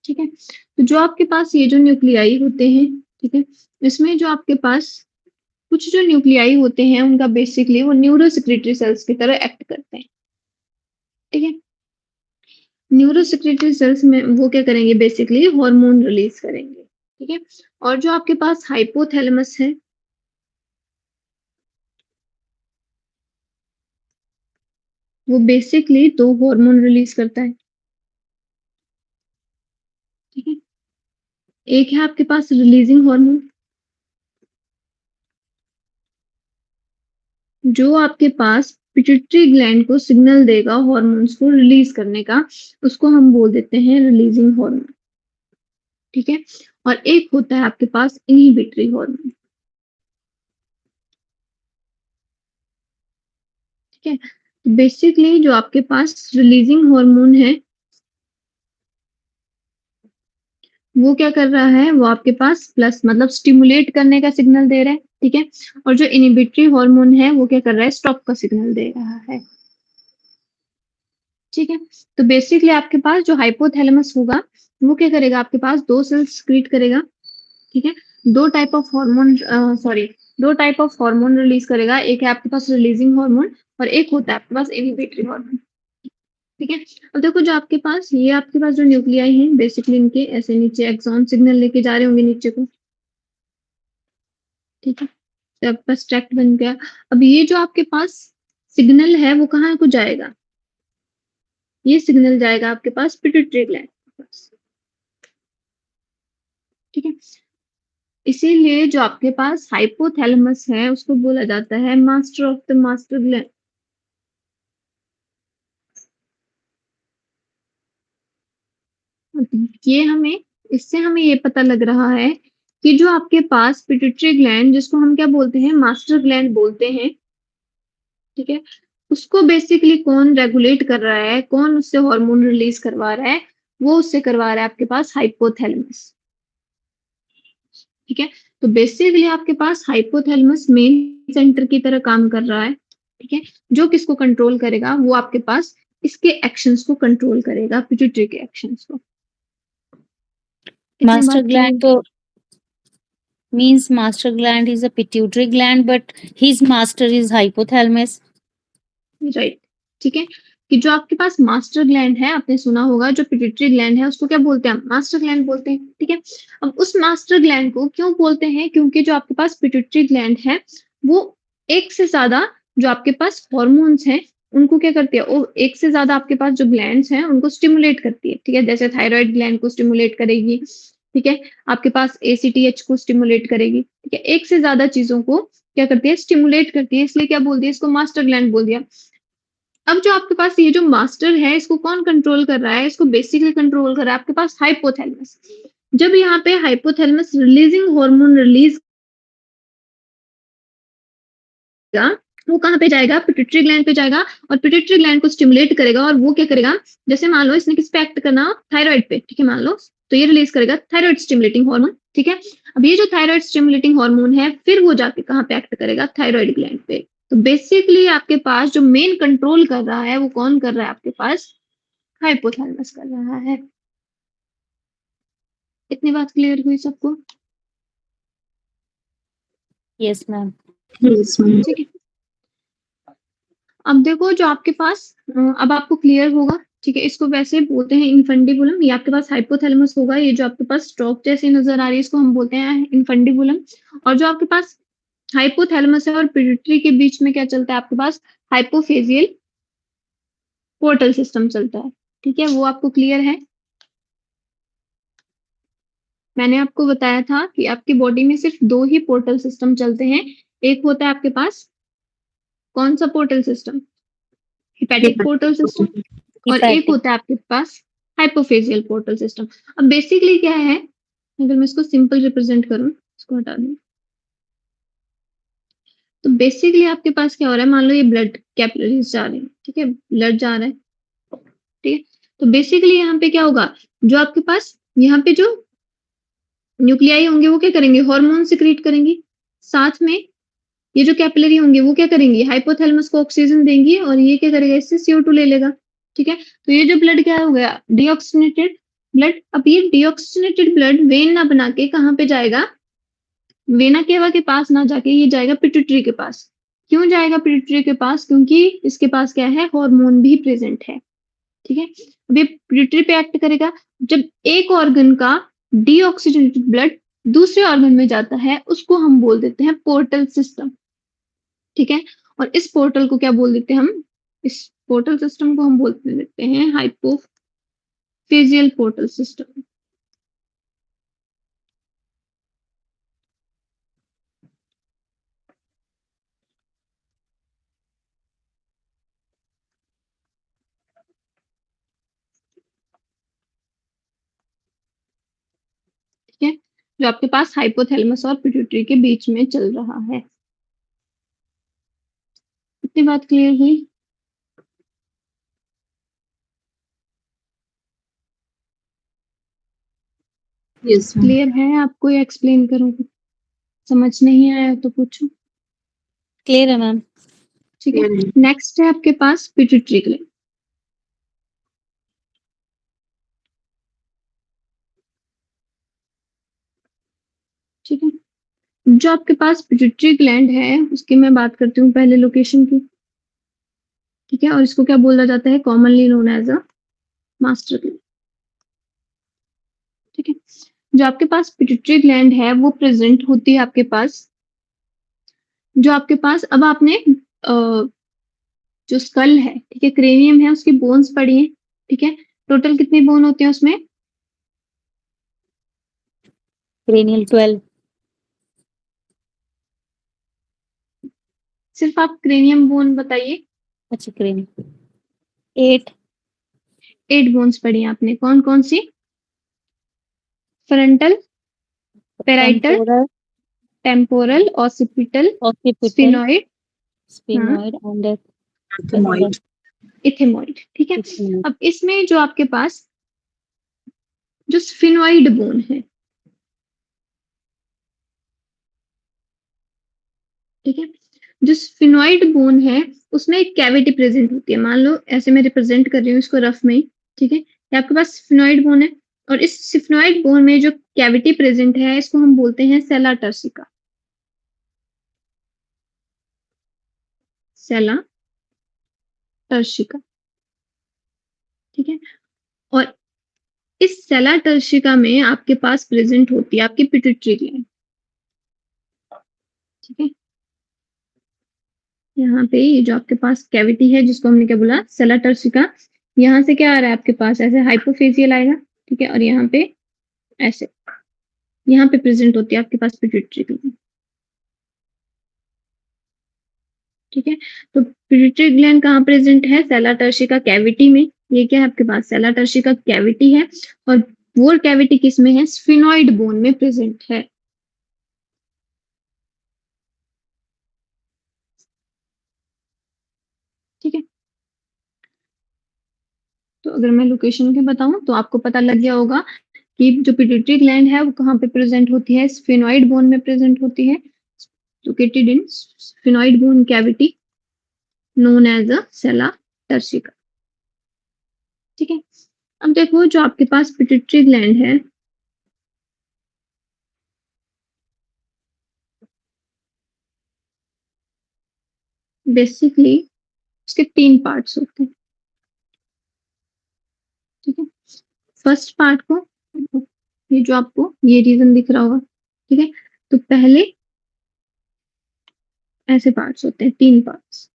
ठीक है, तो जो आपके पास ये जो न्यूक्लियाई होते हैं, ठीक है, इसमें जो आपके पास कुछ जो न्यूक्लियाई होते हैं, उनका बेसिकली वो न्यूरोसेक्रेटरी सेल्स की तरह एक्ट करते हैं। ठीक है, न्यूरोसेक्रेटरी सेल्स में वो क्या करेंगे? बेसिकली हार्मोन रिलीज करेंगे। ठीक है, और जो आपके पास हाइपोथैलेमस है, वो बेसिकली दो हार्मोन रिलीज करता है। ठीक है, एक है आपके पास रिलीजिंग हार्मोन, जो आपके पास पिट्यूटरी ग्लैंड को सिग्नल देगा हार्मोन्स को रिलीज करने का, उसको हम बोल देते हैं रिलीजिंग हार्मोन। ठीक है, और एक होता है आपके पास इनहिबिटरी हार्मोन। ठीक है, तो बेसिकली जो आपके पास रिलीजिंग हार्मोन है, वो क्या कर रहा है? वो आपके पास प्लस मतलब स्टिमुलेट करने का सिग्नल दे रहा है। ठीक है, और जो इनहिबिटरी हार्मोन है, वो क्या कर रहा है? स्टॉप का सिग्नल दे रहा है। ठीक है, तो बेसिकली आपके पास जो हाइपोथैलेमस होगा, वो क्या करेगा? आपके पास दो सेल्स क्रिएट करेगा। ठीक है, दो टाइप ऑफ हार्मोन, सॉरी, दो टाइप ऑफ हार्मोन रिलीज करेगा। एक है आपके पास रिलीजिंग हार्मोन और एक होता है आपके पास इनहिबिटरी हार्मोन। ठीक है, अब देखो जो आपके पास ये आपके पास जो न्यूक्लियाई हैं, बेसिकली इनके ऐसे नीचे एक्सॉन सिग्नल लेके जा रहे होंगे नीचे को। ठीक है, तो आपके पास ट्रैक्ट बन गया। अब ये जो आपके पास सिग्नल है, वो कहाँ को जाएगा? ये सिग्नल जाएगा आपके पास पिट्यूटरी ग्लैंड के पास। ठीक है, इसीलिए जो आपके पास हाइपोथैलेमस है, उसको बोला जाता है master of the master gland. ये हमें इससे हमें ये पता लग रहा है कि जो आपके पास पिट्यूटरी ग्लैंड, जिसको हम क्या बोलते हैं? मास्टर ग्लैंड बोलते हैं। ठीक है, उसको बेसिकली कौन रेगुलेट कर रहा है, कौन उससे हार्मोन रिलीज करवा रहा है? वो उससे करवा रहा है आपके पास हाइपोथैलेमस। ठीक है, तो बेसिकली आपके पास हाइपोथैलेमस मेन सेंटर की तरह काम कर रहा है। ठीक है। जो किसको कंट्रोल करेगा, वो आपके पास इसके एक्शंस को कंट्रोल करेगा, पिट्यूटरी के एक्शंस को। इतनी Master बात gland क्लियर? तो means master gland is a pituitary gland, but his master is hypothalamus. Right, ठीक है। कि जो आपके पास मास्टर ग्लैंड है, आपने सुना होगा, जो पिट्यूटरी ग्लैंड है उसको क्या बोलते हैं, मास्टर ग्लैंड बोलते हैं, ठीक है। अब उस मास्टर ग्लैंड को क्यों बोलते हैं, क्योंकि जो आपके पास पिट्यूटरी ग्लैंड है वो एक से ज्यादा जो आपके पास हॉर्मोन्स हैं उनको क्या करती है, वो एक से ज्यादा आपके पास जो ग्लैंड्स हैं उनको स्टिमुलेट करती है, ठीक है। जैसे थायराइड ग्लैंड को स्टिमुलेट करेगी, ठीक है। आपके पास एसीटीएच को स्टिमुलेट करेगी, ठीक है। एक से ज्यादा चीजों को क्या करती है, स्टिमुलेट करती है, इसलिए क्या बोल दिया, इसको मास्टर ग्लैंड बोल दिया। अब जो आपके पास ये जो मास्टर है, इसको कौन कंट्रोल कर रहा है, इसको बेसिकली कंट्रोल कर रहा है आपके पास हाइपोथैलेमस। जब यहाँ पे हाइपोथैलेमस रिलीजिंग हार्मोन रिलीज करेगा, वो कहाँ पे जाएगा, पिट्यूटरी ग्लैंड पे जाएगा, और पिट्यूटरी ग्लैंड को स्टिमुलेट करेगा, और वो क्या करेगा, जैसे मान लो इसने किस पे एक्ट करना, थायराइड पे, ठीक है, मान लो, तो ये रिलीज करेगा थायराइड स्टिमुलेटिंग हार्मोन, ठीक है। अब ये जो थायराइड स्टिमुलेटिंग हार्मोन है, फिर वो जाके कहाँ पे एक्ट करेगा, थायराइड ग्लैंड पे। तो बेसिकली आपके पास जो मेन कंट्रोल कर रहा है वो कौन कर रहा है, आपके पास हाइपोथैलेमस कर रहा है। इतनी बात क्लियर हुई सबको? Yes, ma'am. ठीक है। अब देखो जो आपके पास अब आपको क्लियर होगा, ठीक है। इसको वैसे बोलते हैं इनफंडिबुलम, ये आपके पास हाइपोथैलेमस होगा, ये जो आपके पास स्ट्रोक जैसी नजर आ रही है इसको हम बोलते हैं इनफंडिबुलम। और जो आपके पास हाइपोथैलेमस है और पिट्यूटरी के बीच में क्या चलता है, आपके पास हाइपोफेजियल पोर्टल सिस्टम चलता है, ठीक है। वो आपको क्लियर है? मैंने आपको बताया था कि आपकी बॉडी में सिर्फ दो ही पोर्टल सिस्टम चलते हैं। एक होता है आपके पास कौन सा portal system, hepatic portal system, और एक Hepatic. होता है आपके पास हाइपोफेजियल पोर्टल सिस्टम। अब बेसिकली क्या है, अगर मैं इसको सिंपल रिप्रेजेंट करूं, इसको हटा दूं, तो बेसिकली आपके पास क्या हो रहा है, मान लो ये ब्लड कैपिलरीज जा रहे हैं, ठीक है, ब्लड जा रहा है, ठीक है। तो बेसिकली यहाँ पे क्या होगा, जो आपके पास यहाँ पे जो न्यूक्लियाई होंगे वो क्या करेंगे, हार्मोन सिक्रीट करेंगी, साथ में ये जो कैपिलरी होंगे वो क्या करेंगी, हाइपोथैलेमस को ऑक्सीजन देंगी, और ये क्या करेगा, इससे CO2 ले लेगा, ठीक है। तो ये जो ब्लड क्या हो गया, डीऑक्सीनेटेड ब्लड। अब ये डीऑक्सीनेटेड ब्लड वेन ना बना के कहाँ पे जाएगा, वेना केवा के पास ना जाके ये जाएगा पिट्यूटरी के पास। क्यों जाएगा पिट्यूटरी के पास, क्योंकि इसके पास क्या है, हार्मोन भी प्रेजेंट है, ठीक है। अब ये पिट्यूटरी पे एक्ट करेगा। जब एक ऑर्गन का डीऑक्सीजनेटेड ब्लड दूसरे ऑर्गन में जाता है, उसको हम बोल देते हैं पोर्टल सिस्टम, ठीक है। और इस पोर्टल को क्या बोल देते हैं हम, इस पोर्टल सिस्टम को हम बोल देते हैं हाइपोफेजियल पोर्टल सिस्टम। ठीक है, जो आपके पास हाइपोथैलेमस और पिट्यूटरी के बीच में चल रहा है। इतनी बात क्लियर हुई? Yes, ma'am. क्लियर है आपको या एक्सप्लेन करूँ? समझ नहीं आया तो पूछो। Clear है मैम. ठीक है, Clear है। नेक्स्ट है आपके पास पिट्यूटरी ग्लैंड, ठीक है। जो आपके पास पिट्यूटरी ग्लैंड है उसकी मैं बात करती हूँ पहले लोकेशन की, ठीक है। और इसको क्या बोला जाता है, commonly known as a master gland, ठीक है। जो आपके पास पिट्यूटरी ग्लैंड है वो प्रेजेंट होती है आपके पास, जो आपके पास, अब आपने जो स्कल है, ठीक है, क्रेनियम है, उसकी बोन्स पड़ी हैं, ठीक है। टोटल कितने बोन होते हैं उसमें, Cranial 12. सिर्फ आप क्रेनियम बोन बताइए। अच्छा, cranial 8. 8 बोन्स पड़ी हैं आपने, कौन कौन सी, frontal, parietal, Temporal, temporal, occipital, occipital, sphenoid, हाँ, sphenoid and Arachnoid. इथेमॉइड, ठीक है। ethmoid. अब इसमें जो आपके पास जो स्फिनॉइड बोन है, ठीक है, जो स्फिनॉइड बोन है उसमें एक कैविटी प्रेजेंट होती है। मान लो ऐसे मैं रिप्रेजेंट कर रही हूँ इसको रफ में ही, ठीक है। ये आपके पास स्फिनॉइड बोन है और इस स्फिनॉइड बोन में जो कैविटी प्रेजेंट है इसको हम बोलते हैं सेला टर्सिका। सेला टर्सिका, ठीक है। और इस सेला टर्सिका में आपके पास प्रेजेंट होती है आपकी पिट्यूटरी ग्लैंड, ठीक है। यहाँ पे ये जो आपके पास कैविटी है जिसको हमने क्या बोला, सेला टर्सिका, यहाँ से क्या आ रहा है आपके पास, ऐसे हाइपोफेजियल आएगा, ठीक है। और यहाँ पे ऐसे, यहाँ पे प्रेजेंट होती है आपके पास पिट्यूटरी ग्लैंड, ठीक है। तो पिट्यूटरी ग्लैंड कहाँ प्रेजेंट है, सेला टर्सिका कैविटी में। ये क्या है आपके पास, सेला टर्सिका कैविटी है और वो कैविटी किस में है, स्फिनॉइड बोन में प्रेजेंट है, ठीक है। तो अगर मैं लोकेशन के बताऊं तो आपको पता लग गया होगा कि जो पिट्यूटरी ग्लैंड है वो कहाँ पे प्रेजेंट होती है, स्फिनॉइड बोन में प्रेजेंट होती है, located in sphenoid bone cavity known as a sella turcica, ठीक है। अब देखो जो आपके पास पिट्यूटरी ग्लैंड है, बेसिकली उसके 3 पार्ट्स होते हैं, ठीक है। फर्स्ट पार्ट को, ये जो आपको ये रीजन दिख रहा होगा, ठीक है। तो पहले ऐसे पार्ट्स होते हैं, 3 पार्ट्स,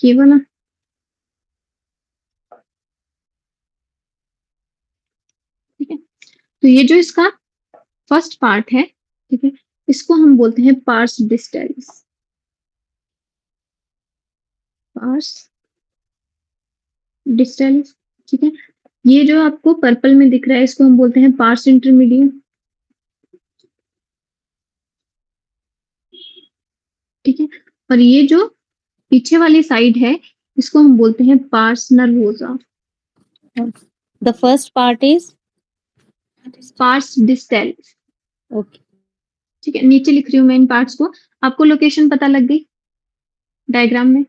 ये वाला, ठीक है। तो ये जो इसका फर्स्ट पार्ट है, ठीक है, इसको हम बोलते हैं पार्स डिस्टैलिस, पार्स डिस्टैलिस, ठीक है। ये जो आपको पर्पल में दिख रहा है इसको हम बोलते हैं पार्स इंटरमीडिएट, ठीक है। और ये जो पीछे वाली साइड है इसको हम बोलते हैं pars nervosa, The first part is pars distalis, okay. ठीक है। नीचे लिख रही हूँ मैं इन पार्ट्स को, आपको लोकेशन पता लग गई डायग्राम में,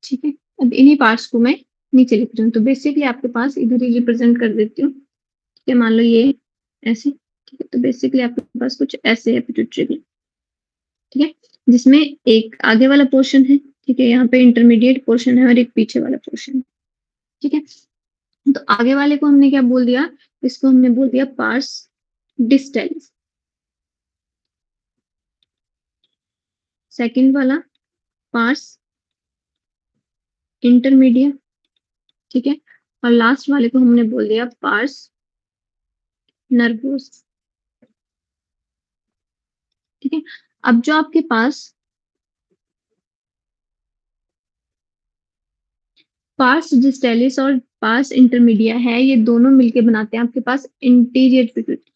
ठीक है। अब इन्हीं पार्ट्स को मैं नीचे लिख रही हूँ। तो बेसिकली आपके पास इधर ही रिप्रेजेंट कर देती हूँ, ठीक है। मान लो ये ऐसे, ठीक है। तो बेसिकली आपके पास कुछ ऐसे है पिट्यूटरी ग्लैंड, ठीक है, जिसमें एक आगे वाला पोर्शन है, ठीक है, यहाँ पे इंटरमीडिएट पोर्शन है और एक पीछे वाला पोर्शन है, ठीक है। तो आगे वाले को हमने क्या बोल दिया, इसको हमने बोल दिया पार्स डिस्टैलिस, सेकंड वाला पार्स इंटरमीडिएट, ठीक है। और लास्ट वाले को हमने बोल दिया पार्स नर्वोस, ठीक है। अब जो आपके पास पार्स डिस्टैलिस और पार्स इंटरमीडिया है, ये दोनों मिलके बनाते हैं आपके पास इंटीरियर पिट्यूटरी,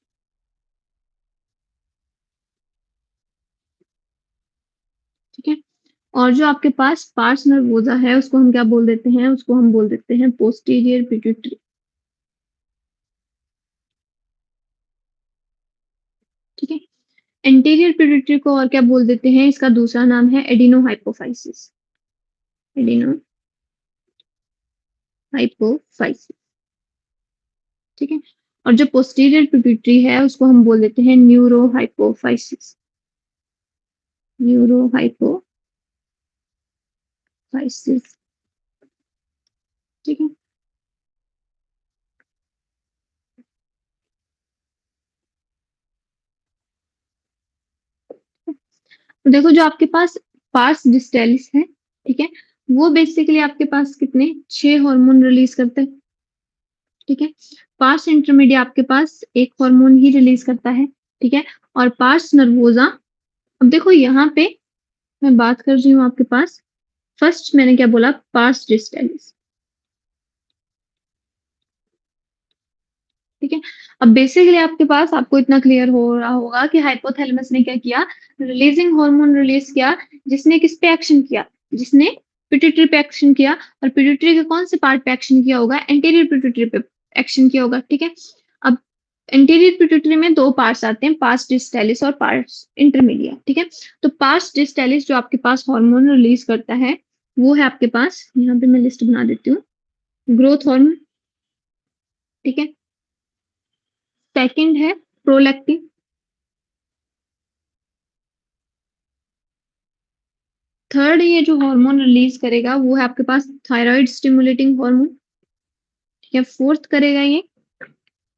ठीक है। और जो आपके पास पार्स नर्वोसा है उसको हम क्या बोल देते हैं, उसको हम बोल देते हैं पोस्टीरियर पिट्यूटरी, ठीक है। एंटीरियर पिट्यूटरी को और क्या बोल देते हैं, इसका दूसरा नाम है एडिनो हाइपोफाइसिस, एडिनो हाइपोफाइसिस, ठीक है। और जो पोस्टीरियर पिट्यूटरी है उसको हम बोल देते हैं न्यूरो हाइपोफाइसिस, न्यूरो हाइपोफाइसिस, ठीक है। तो देखो जो आपके पास पार्स डिस्टैलिस है, ठीक है, वो बेसिकली आपके पास कितने 6 हार्मोन रिलीज करते हैं, ठीक है। पार्स इंटरमीडिएट आपके पास एक हार्मोन ही रिलीज करता है, ठीक है। और पार्स नर्वोसा, अब देखो यहाँ पे मैं बात कर रही हूँ आपके पास, फर्स्ट मैंने क्या बोला, पार्स डिस्टैलिस, ठीक है। अब बेसिकली आपके पास आपको इतना क्लियर हो रहा होगा कि हाइपोथैलेमस ने क्या किया, रिलीजिंग हार्मोन रिलीज किया, जिसने किस पे एक्शन किया, जिसने पिट्यूटरी पे एक्शन किया और पिट्यूटरी के कौन से पार्ट पे एक्शन किया होगा, एंटीरियर पिट्यूटरी पे एक्शन किया होगा, ठीक है। अब एंटीरियर पिट्यूटरी में दो पार्ट्स आते हैं, पार्स डिस्टेलिस और पार्स इंटरमीडिया, ठीक है। तो पार्स डिस्टेलिस जो आपके पास हार्मोन रिलीज करता है वो है आपके पास, यहाँ पे मैं लिस्ट बना देती हूँ, ग्रोथ हार्मोन, ठीक है। सेकंड है प्रोलैक्टिन, थर्ड ये जो हार्मोन रिलीज करेगा वो है आपके पास थायराइड स्टिमुलेटिंग हार्मोन, ठीक है। फोर्थ करेगा ये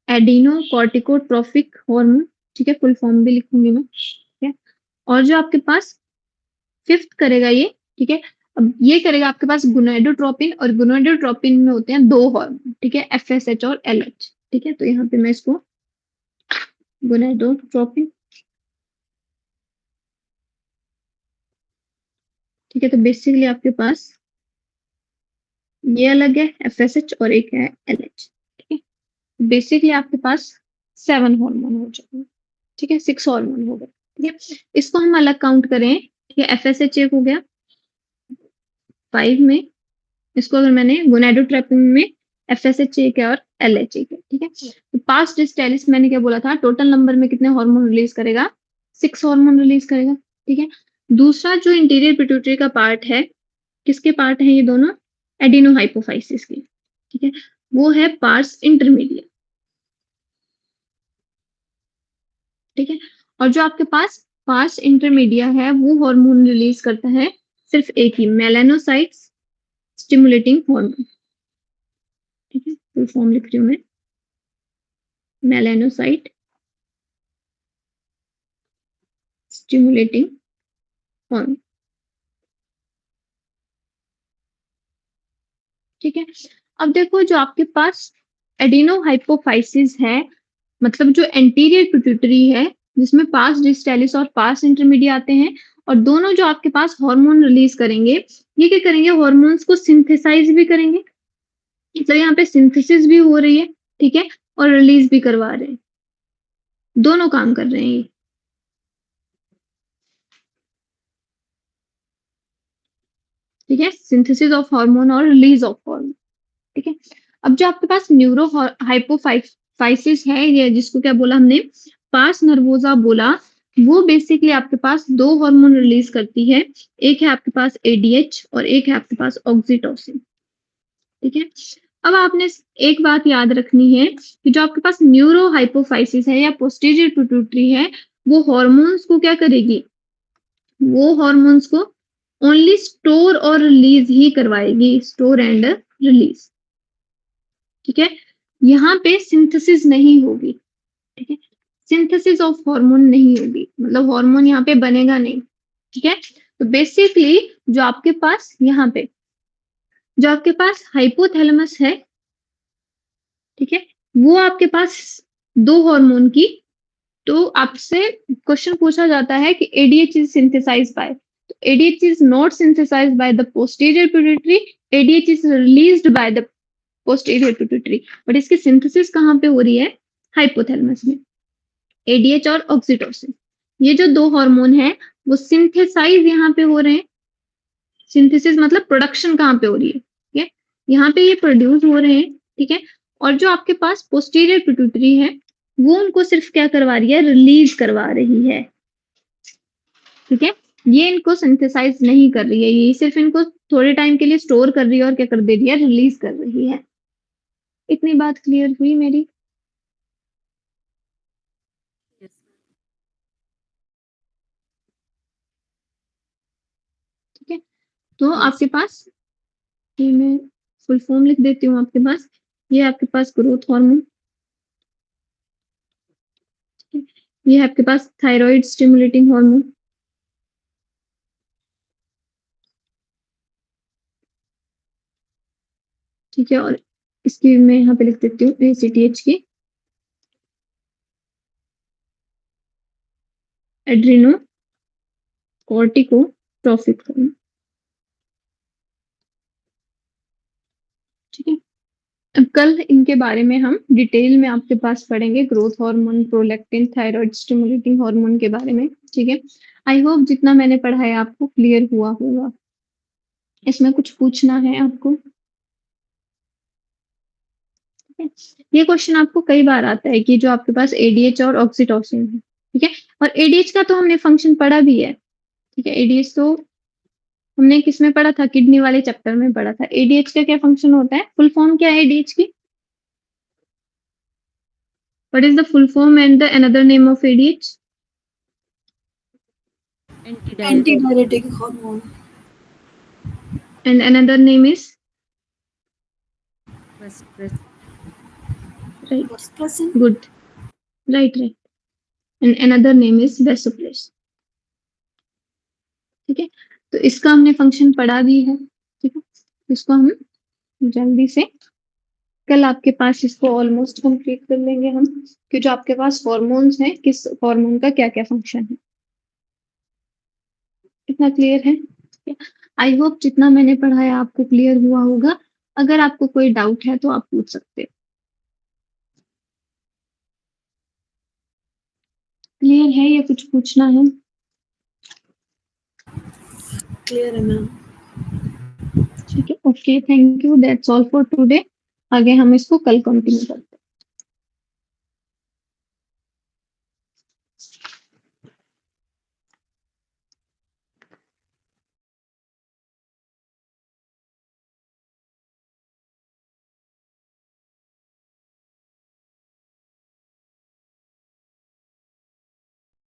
एडिनो कॉर्टिकोट्रोफिक हार्मोन, ठीक है, फुल फॉर्म भी लिखूंगी मैं, ठीक है। और जो आपके पास फिफ्थ करेगा ये, ठीक है, अब ये करेगा आपके पास गोनाडोट्रोपिन, और गोनाडोट्रोपिन में होते हैं दो हार्मोन, ठीक है, एफएसएच और एलएच, ठीक है। तो यहाँ पे मैं इसको गोनाडोट्रोपिन, ठीक है। तो बेसिकली आपके पास ये अलग है एफएसएच और एक है एलएच, ठीक है। बेसिकली आपके पास 7 हार्मोन हो जाएंगे, ठीक है, 6 हार्मोन हो गए, ठीक है। इसको हम अलग काउंट करें, ठीक है, एफएसएच एक हो गया 5 में, इसको अगर मैंने गोनाडोट्रोपिन में एफएसएच एक है और एलएच एक है, ठीक है। तो पास्ट डिस्टेलिस मैंने क्या बोला था, टोटल नंबर में कितने हार्मोन रिलीज करेगा, 6 हार्मोन रिलीज करेगा, ठीक है। दूसरा जो इंटीरियर पिट्यूटरी का पार्ट है, किसके पार्ट है ये दोनों, एडिनो हाइपोफाइसिस के, ठीक है, वो है पार्स इंटरमीडिया, ठीक है। और जो आपके पास पार्स इंटरमीडिया है वो हार्मोन रिलीज करता है सिर्फ एक ही, मेलानोसाइट्स स्टिमुलेटिंग हार्मोन, ठीक है, फुल फॉर्म लिख रही हूँ मैं, मेलानोसाइट स्टिमुलेटिंग हार्मोन, ठीक है। अब देखो जो आपके पास एडिनो हाइपोफाइसिस है, मतलब जो एंटीरियर पिट्यूटरी है जिसमें पास डिस्टेलिस और पास इंटरमीडिया आते हैं, और दोनों जो आपके पास हार्मोन रिलीज करेंगे, ये क्या करेंगे, हार्मोन्स को सिंथेसाइज भी करेंगे, मतलब यहाँ पे सिंथेसिस भी हो रही है, ठीक है, और रिलीज भी करवा रहे हैं, दोनों काम कर रहे हैं ये, ठीक है, सिंथेसिस ऑफ हार्मोन और रिलीज ऑफ हार्मोन, ठीक है। अब जो आपके पास न्यूरो हाइपोफाइसिस है, ये जिसको क्या बोला हमने, पास नर्वोजा बोला, वो बेसिकली आपके पास दो हार्मोन रिलीज करती है, एक है आपके पास एडीएच और एक है आपके पास ऑक्सीटोसिन, ठीक है। अब आपने एक बात याद रखनी है कि जो आपके पास न्यूरो हाइपोफाइसिस है या पोस्टीरियर पिट्यूटरी है, वो हार्मोन्स को क्या करेगी, वो हार्मोन्स को ओनली स्टोर और रिलीज ही करवाएगी, स्टोर एंड रिलीज, ठीक है। यहाँ पे सिंथेसिस नहीं होगी, ठीक है, सिंथेसिस ऑफ हार्मोन नहीं होगी, मतलब हार्मोन यहाँ पे बनेगा नहीं, ठीक है। तो बेसिकली जो आपके पास यहाँ पे जो आपके पास हाइपोथैलेमस है, ठीक है, वो आपके पास दो हार्मोन की, तो आपसे क्वेश्चन पूछा जाता है कि एडीएच इज सिंथेसाइज्ड बाय, तो ADH is not synthesized by the posterior pituitary, ADH is released by the posterior pituitary, but इसकी सिंथेसिस कहाँ पे हो रही है, हाइपोथैलेमस में, एडीएच और ऑक्सीटोसिन, ये जो दो हार्मोन है वो सिंथेसाइज यहाँ पे हो रहे हैं, सिंथेसिस मतलब प्रोडक्शन कहाँ पे हो रही है, ठीक है, यहाँ पे ये प्रोड्यूस हो रहे हैं, ठीक है। और जो आपके पास पोस्टीरियर पिट्यूटरी है वो उनको सिर्फ क्या करवा रही है, रिलीज करवा रही है, ठीक है, ये इनको सिंथेसाइज नहीं कर रही है, ये सिर्फ इनको थोड़े टाइम के लिए स्टोर कर रही है और क्या कर दे रही है, रिलीज कर रही है। इतनी बात क्लियर हुई मेरी, ठीक है। तो आपके पास ये मैं फुल फॉर्म लिख देती हूँ आपके पास, ये आपके पास ग्रोथ हार्मोन, ये है आपके पास थायराइड स्टिमुलेटिंग हार्मोन, ठीक है, और इसकी मैं यहाँ पे लिख देती हूँ एसीटीएच की, एड्रीनो कॉर्टिकोट्रोफिक हार्मोन, ठीक है। अब कल इनके बारे में हम डिटेल में आपके पास पढ़ेंगे, growth hormone, prolactin, thyroid stimulating hormone के बारे में, ठीक है। आई होप जितना मैंने पढ़ाया आपको क्लियर हुआ होगा। इसमें कुछ पूछना है आपको? ये क्वेश्चन आपको कई बार आता है कि जो आपके पास एडीएच और ऑक्सीटोसिन है, ठीक है? और एडीएच का तो हमने फंक्शन पढ़ा भी है, ठीक है? एडीएच तो हमने किसमें पढ़ा था? किडनी वाले चैप्टर में पढ़ा था। एडीएच का क्या फंक्शन होता है? फुल फॉर्म क्या है एडीएच की? What is the full form and the another name of ADH? Antidiuretic hormone. And another name is? Right. Vasopressin. Good. Right. And another name is vasopressin. ठीक है? तो इसका हमने फंक्शन पढ़ा भी है, ठीक है? इसको हम जल्दी से कल आपके पास इसको ऑलमोस्ट कंप्लीट कर लेंगे हम, कि जो आपके पास हॉर्मोन्स हैं, किस हॉर्मोन का क्या-क्या फंक्शन है। इतना क्लियर है? आई होप जितना मैंने पढ़ाया आपको क्लियर हुआ होगा। अगर आपको कोई डाउट है तो आप पूछ सकते हो। क्लियर है या कुछ पूछना है? Clear है मैम। ठीक है, okay, thank you, that's all for today. आगे हम इसको कल कंटिन्यू करते हैं।